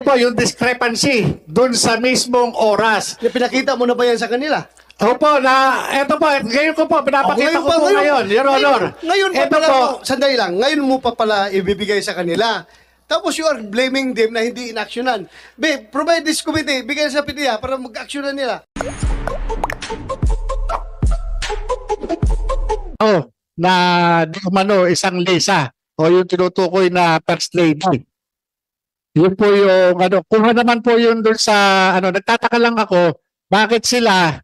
po yung discrepancy dun sa mismong oras. Pinakita mo na ba yan sa kanila? Opo, eto po, ngayon ko po, pinapakita ko po ngayon, Your Honor. Ngayon pa Eto pala, po, sandali lang, ngayon mo pa pala ibibigay sa kanila. Tapos you are blaming them na hindi inaksyonan. Provide this committee, bigay sa PDEA para mag-aksyonan nila. na di umano isang Lisa o yung tinutukoy na First Lady. Yun po yung kuha naman po yun doon sa nagtataka lang ako bakit sila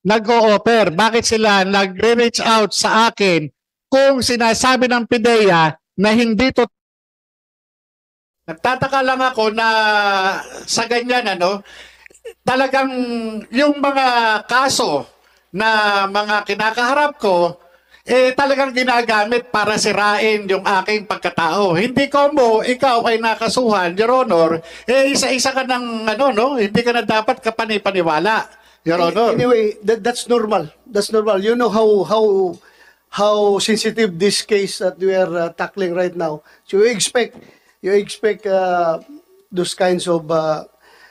nag-o-offer, bakit sila nagre-reach out sa akin kung sinasabi ng PIDEA na hindi to. Nagtataka lang ako na sa ganyan talagang yung mga kaso na mga kinakaharap ko talagang ginagamit para sirain yung aking pagkatao. Hindi ko mo, ikaw ay nakasuhan, Your Honor, isa-isa ka ng hindi ka na dapat kapanipaniwala, Your Honor. Anyway, that's normal. That's normal. You know how sensitive this case that we are tackling right now. So you expect those kinds of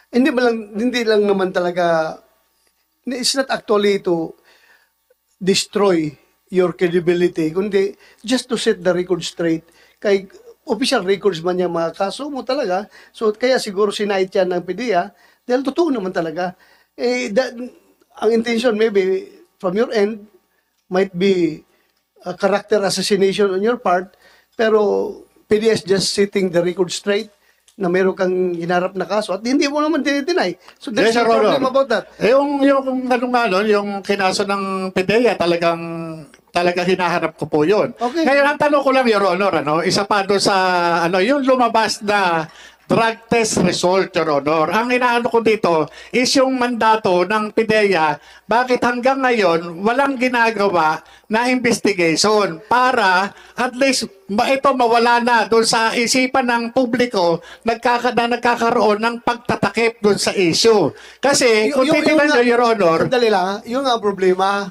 hindi lang naman talaga, it's not actually to destroy your credibility, kundi just to set the record straight. Kay official records man yung mga kaso mo talaga, so kaya siguro sinait yan ng PIDEA, dahil totoo naman talaga. Ang intention maybe from your end might be a character assassination on your part, pero PIDEA is just setting the record straight na meron kang hinarap na kaso at hindi mo naman dinay. So there's no problem about that. Yung yung kinaso ng PIDEA talagang hinaharap ko po yun. Okay. Ngayon, ang tanong ko lang, Your Honor, isa pa doon sa, yung lumabas na drug test result, Your Honor. Ang inaano ko dito is yung mandato ng PIDEA, bakit hanggang ngayon walang ginagawa na investigation para at least ito mawala na doon sa isipan ng publiko nagkakaroon ng pagtatakip doon sa issue. Kasi kung titignan nyo, Your Honor, sandali lang, yung nga problema,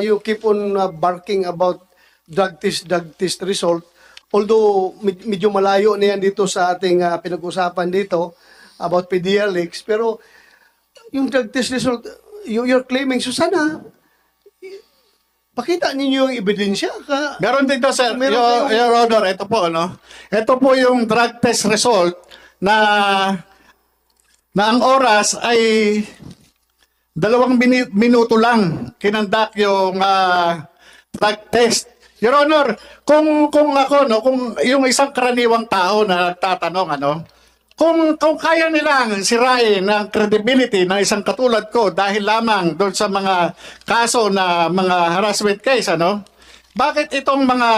you keep on barking about drug test result. Although medyo malayo na yan dito sa ating pinag-usapan dito about PIDEA leaks, pero yung drug test result, you're claiming, so sana, pakita ninyo yung ebidensya. Meron dito, sir, Your Honor, ito po, ito po yung drug test result na ang oras ay 2 minuto lang kinandak yung drug test. Your Honor, kung ako, kung yung isang karaniwang tao na nagtatanong, kung kaya nilang sirain ang credibility ng isang katulad ko dahil lamang doon sa mga kaso na mga harassment case, bakit itong mga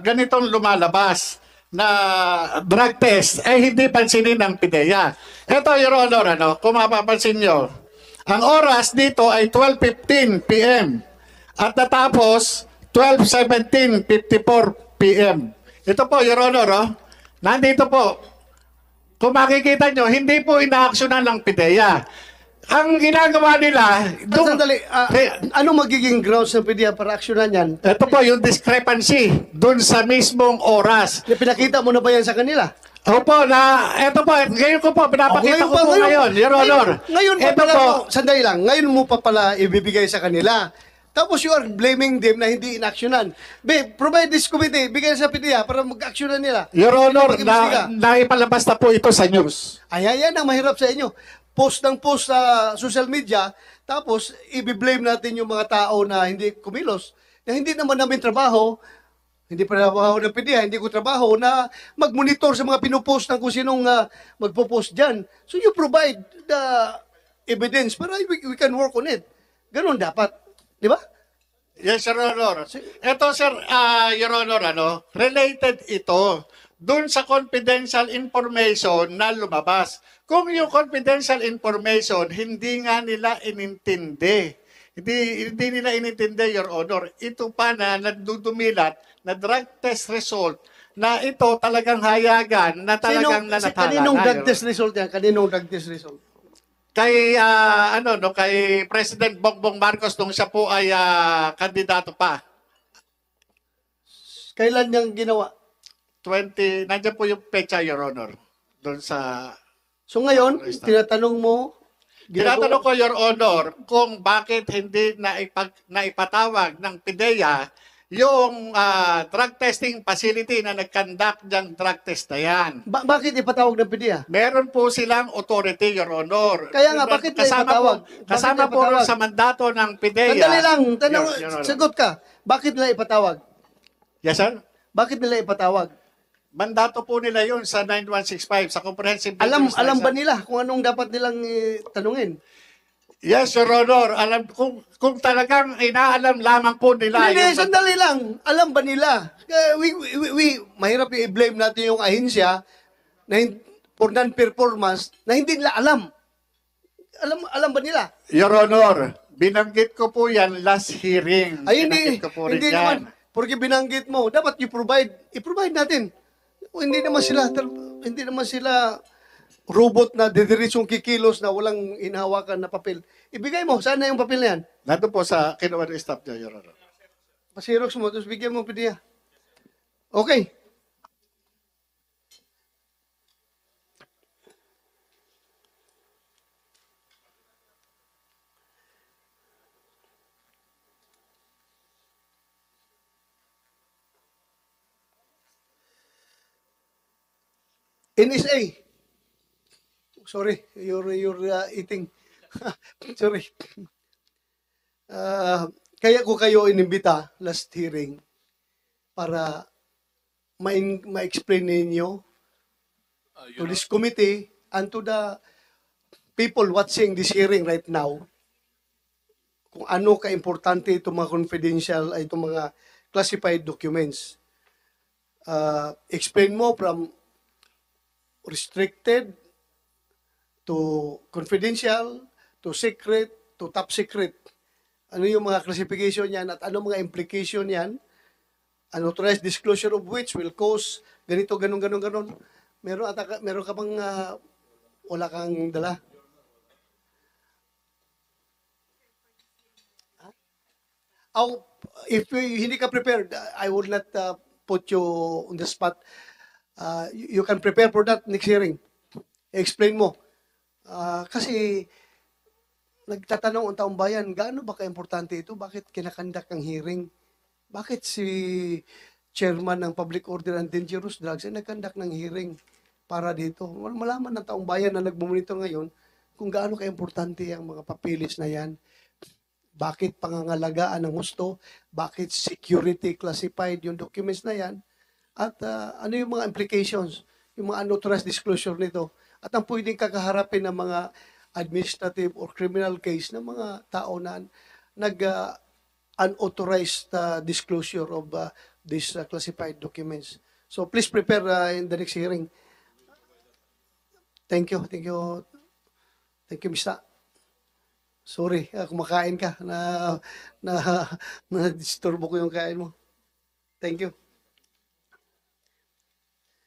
ganitong lumalabas na drug test hindi pansinin ng PIDEA? Ito, Your Honor, kung mapapansin nyo, ang oras dito ay 12:15 p.m. at natapos 12:17:54 p.m. Ito po, Your Honor, nandito po. Kung makikita nyo, hindi po inaaksyonan ng PIDEA. Ang ginagawa nila... Sandali, anong magiging grounds ng PIDEA para aksyonan yan? Ito po, yung discrepancy dun sa mismong oras. Pinakita mo na ba yan sa kanila? Opo, ito po, ngayon ko po, pinapakita ko po ngayon, Your Honor. Ngayon pa pala, sandali lang, ngayon mo pa pala ibibigay sa kanila. Tapos you are blaming them na hindi inaksyonan. Provide this committee, bigay sa PIDEA para mag-aksyonan nila. Your Honor, naipalabas na po ito sa news. Ayan ang mahirap sa inyo. Post ng post sa social media, tapos i-blame natin yung mga tao na hindi kumilos, na hindi naman namin trabaho, hindi pa trabaho ng PIDEA, hindi ko trabaho na mag-monitor sa mga pinupost ng kung sinong magpo-post dyan. So you provide the evidence para we can work on it. Ganon dapat. Di ba? Yes, Your Honor. Ito, sir, Your Honor, related ito dun sa confidential information na lumabas. Kung yung confidential information, hindi nga nila inintindi. Hindi nila inintindi, Your Honor. Ito pa na nagdudumilat na drug test result na ito talagang hayagan na talagang nanatala. Kaninong drug test result yan? Kaninong drug test result? Kay kay President Bongbong Marcos nung siya po ay kandidato pa. Kailan niyang ginawa? Nandiyan po yung pecha, Your Honor. Doon sa... So ngayon, tinatanong mo, Tinatanong ko, Your Honor, kung bakit hindi naipatawag ng PIDEA yung drug testing facility na nag-conduct ng drug test na yan. bakit ipatawag ng PDEA? Meron po silang authority, Your Honor. Kaya nga, bakit na ipatawag? Kasama Bakit po na ipatawag? sa mandato ng PIDEA. Sandali lang, tanong, Your Honor. sagot ka. Bakit nila ipatawag? Yes, sir? Bakit nila ipatawag? Mandato po nila yun sa 9165, sa Comprehensive Alam Business alam ba License. nila kung anong dapat nilang tanungin? Yes, Your Honor. Alam, kung talagang inaalam lamang po nila. Hindi, sandali lang. Alam ba nila? Mahirap i-blame natin yung ahensya na for non-performance na hindi nila alam. Alam ba nila? Your Honor, binanggit ko po yan last hearing. Ay, hindi. Binanggit ko po rin Hindi yan. naman. Porque binanggit mo, dapat i-provide natin. Hindi naman sila robot na didiritsong kikilos na walang inahawakan na papel. Ibigay mo, saan na yung papel na yan? Nandun po sa kinuha ng staff niyo, Your Honor. Pasirox mo, tapos bigyan mo PDEA. Okay. NSA. Sorry, you're eating. Sorry. Kaya ko kayo inimbita last hearing para ma-explain ninyo to this committee and to the people watching this hearing right now kung ano ka-importante itong mga confidential ay itong mga classified documents. Explain mo from restricted to confidential, to secret, to top secret. Ano yung mga classification yan at ano mga implication yan? Unauthorized disclosure of which will cause ganito, ganon. Meron ka bang wala kang dala? Oh, if hindi ka prepared, I will not put you on the spot. You can prepare for that next hearing. Explain mo. Kasi nagtatanong ang taong bayan, gaano ba ka-importante ito? Bakit kinakandak ang hearing? Bakit si chairman ng Public Order and Dangerous Drugs ay nagkandak ng hearing para dito? Malaman ng taong bayan na nagmumonitor ngayon kung gaano ka-importante ang mga papilis na yan. Bakit pangangalagaan ng gusto? Bakit security classified yung documents na yan? At ano yung mga implications, yung mga unauthorized disclosure nito? At ang pwedeng kakaharapin ng mga administrative or criminal case ng mga tao na unauthorized disclosure of these classified documents. So please prepare in the next hearing. Thank you, Mr. Sorry, kumakain ka na disturbo ko yung kain mo. Thank you.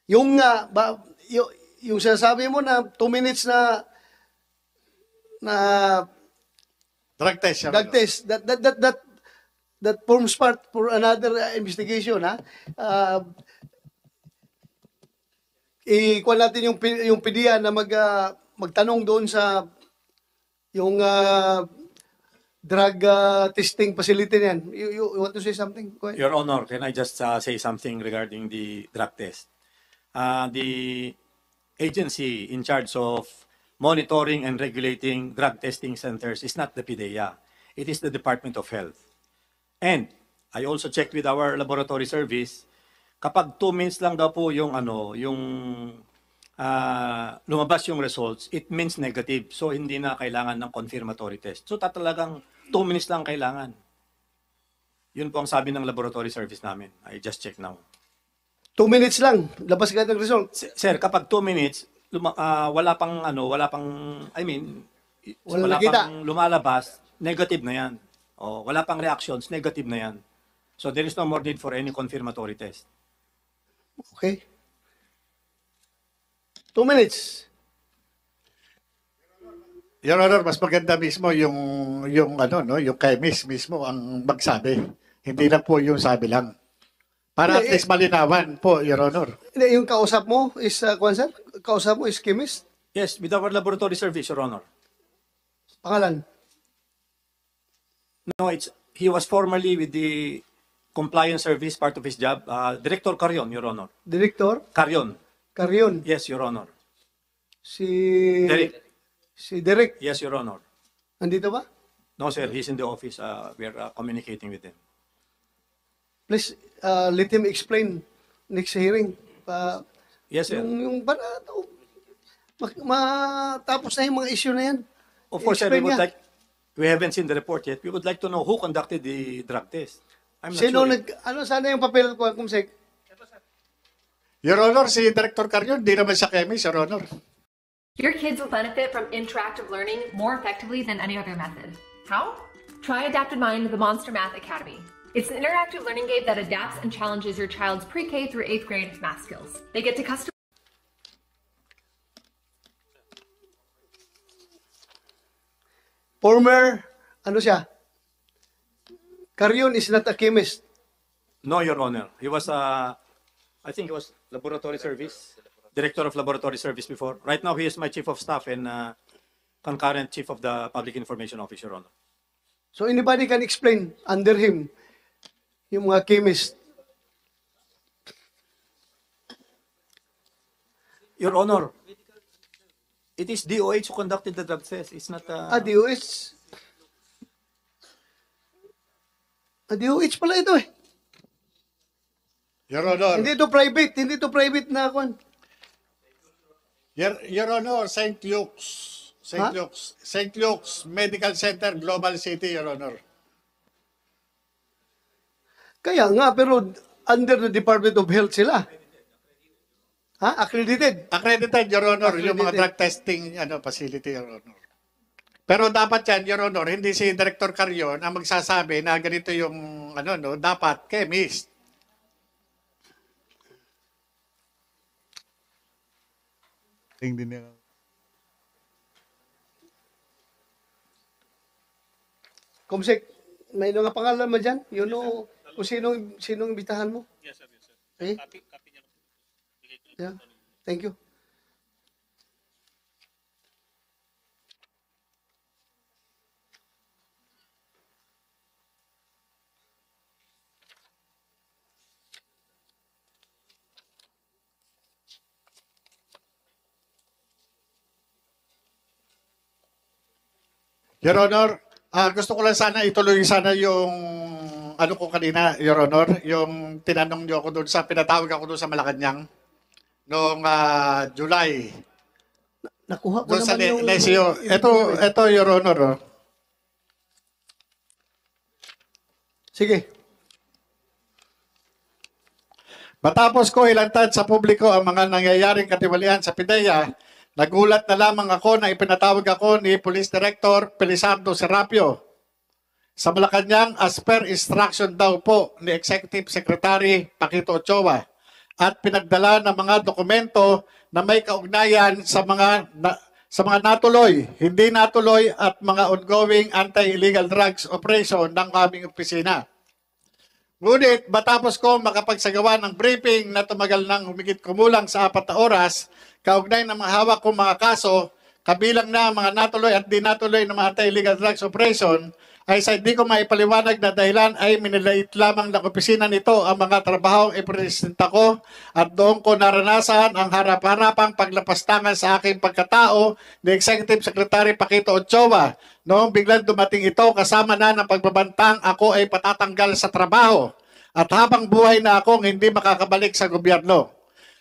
Yung yung sinasabi mo na 2 minutes na Drug test, Your drug Honor. test, that forms part for another investigation, ha? Ikuha natin yung PDEA na magtanong doon sa yung drug testing facility na yan. You want to say something? Go ahead. Your Honor, can I just say something regarding the drug test? The agency in charge of monitoring and regulating drug testing centers is not the PIDEA. It is the Department of Health. And I also checked with our laboratory service, kapag 2 minutes lang daw po yung lumabas yung results, it means negative. So hindi na kailangan ng confirmatory test. So talagang 2 minutes lang kailangan. Yun po ang sabi ng laboratory service namin. I just checked now. 2 minutes lang, labas ka ng result. Sir, kapag 2 minutes, wala pang wala nakita. pang lumalabas, negative na yan. O wala pang reactions, negative na yan. So there is no more need for any confirmatory test. Okay. 2 minutes. Your Honor, mas maganda mismo yung chemist mismo ang magsabi. Hindi lang po yung sabi lang. Para at least malinawan po, Your Honor. Hindi, yung kausap mo is, sir? Kausap mo is chemist? Yes, with our laboratory service, Your Honor. Pangalan? No, he was formerly with the compliance service, part of his job. Director Carion, Your Honor. Director? Carion. Carion? Yes, Your Honor. Si... Derek. Si Derek? Yes, Your Honor. Nandito ba? No, sir, he's in the office. We are communicating with him. Please, let him explain next hearing. Yes, sir. Matapos na yung mga issue na yan. Of course, sir, we I-explain would niya. like, we haven't seen the report yet. We would like to know who conducted the drug test. I'm not Sino sure. ano sana yung papel ko, Kumsek? Your Honor, si Director Carion, di naman siya chemist, Your Honor. Your kids will benefit from interactive learning more effectively than any other method. How? Try Adapted Mind, the Monster Math Academy. It's an interactive learning game that adapts and challenges your child's pre-K through 8th grade math skills. They get to custom. Former, ano siya? Carion is not a chemist. No, Your Honor. He was, I think he was laboratory service, director of laboratory service before. Right now, he is my chief of staff and concurrent chief of the Public Information Office, Your Honor. So anybody can explain under him yung mga chemist. Your Honor, it is DOH who conducted the drug test. It's not... DOH. DOH pala ito eh. Your Honor, Hindi ito private na ako. Your Honor, St. Luke's. St. Luke's Medical Center, Global City, Your Honor. Kaya nga, pero under the Department of Health sila. Accredited. Accredited, Your Honor, yung mga Accredited. drug testing facility, Your Honor. Pero dapat yan, Your Honor, hindi si Director Carion ang magsasabi na ganito yung, dapat chemist. Din niya. Kumsek, may mga pangalan mo dyan? You know kung sinong imbitahan mo? Yes, sir. Yes, sir. Eh? Copy niya. Bigay ko. Yeah. Thank you. Your Honor, gusto ko lang sana ituloy sana yung ko kanina, Your Honor, yung tinanong niyo ako doon pinatawag ako doon sa Malacanang noong July. Nakuha ko Doon sa naman yung... Lesio. Ito, Your Honor. Oh. Sige. Matapos ko ilantad sa publiko ang mga nangyayaring katiwalian sa PIDEA, nagulat na lamang ako na ipinatawag ako ni Police Director Felizardo Serapio sa Malacanang as per instruction daw po ni Executive Secretary Paquito Ochoa at pinagdala ng mga dokumento na may kaugnayan sa mga natuloy, hindi natuloy at mga ongoing anti-illegal drugs operation ng aming opisina. Ngunit matapos ko makapagsagawa ng briefing na tumagal ng humigit kumulang sa 4 na oras, kaugnay ng mga hawak kong mga kaso, kabilang na mga natuloy at di natuloy ng mga anti-illegal drugs operation, ay sa hindi ko maipaliwanag na dahilan ay minilait lamang ng opisina nito ang mga trabahong ipresenta ko at doon ko naranasan ang harap-harapang paglapastangan sa aking pagkatao ni Executive Secretary Paquito Ochoa noong biglang dumating ito kasama na ng pagbabantang ako ay patatanggal sa trabaho at habang buhay na akong hindi makakabalik sa gobyerno.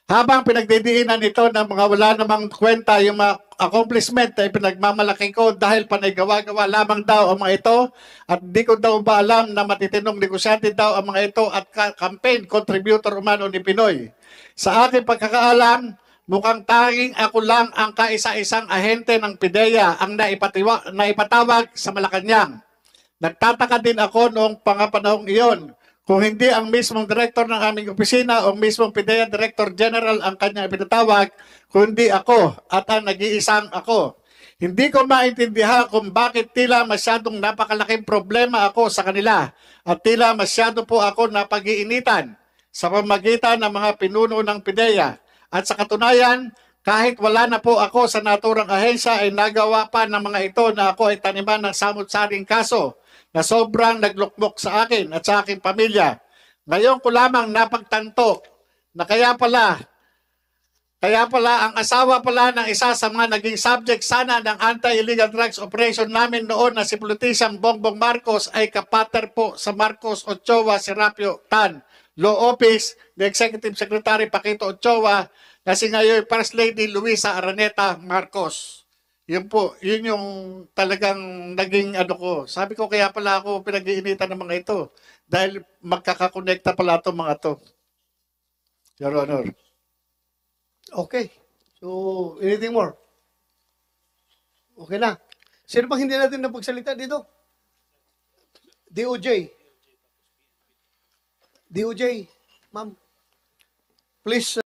Habang pinagdidiinan ito ng mga wala namang kwenta yung mga accomplishment ay pinagmamalaki ko dahil panay gawa-gawa lamang daw ang mga ito at di ko daw ba alam na matitinong negosyante daw ang mga ito at campaign contributor umano ni Pinoy. Sa aking pagkakaalam, mukhang tanging ako lang ang kaisa-isang ahente ng PIDEA ang naipatawag sa Malacanang. Nagtataka din ako noong pangapanahong iyon kung hindi ang mismong director ng aming opisina o mismong PIDEA Director General ang kanya pinatawag, kundi ako at ang nag-iisang ako. Hindi ko maintindihan kung bakit tila masyadong napakalaking problema ako sa kanila at tila masyado po ako napag-iinitan sa pamagitan ng mga pinuno ng PIDEA. At sa katunayan, Kahit wala na po ako sa naturang ahensya ay nagawa pa ng mga ito na ako ay taniman ng samut-saring kaso na sobrang naglukmok sa akin at sa aking pamilya. Ngayon ko lamang napagtanto na kaya pala ang asawa pala ng isa sa mga naging subject sana ng anti-illegal drugs operation namin noon na si Politician Bongbong Marcos ay kapater po sa Marcos Ochoa Serapio Tan, Law Office ni Executive Secretary Paquito Ochoa, kasi ngayon First Lady Luisa Araneta Marcos. Yun po, yun yung talagang naging ano ko. Sabi ko kaya pala ako pinag-iinitan ng mga ito dahil magkakakonekta pala itong mga to. Your Honor. Okay. So, anything more? Okay na. Sino bang hindi natin napagsalita dito? DOJ. DOJ. Ma'am. Please,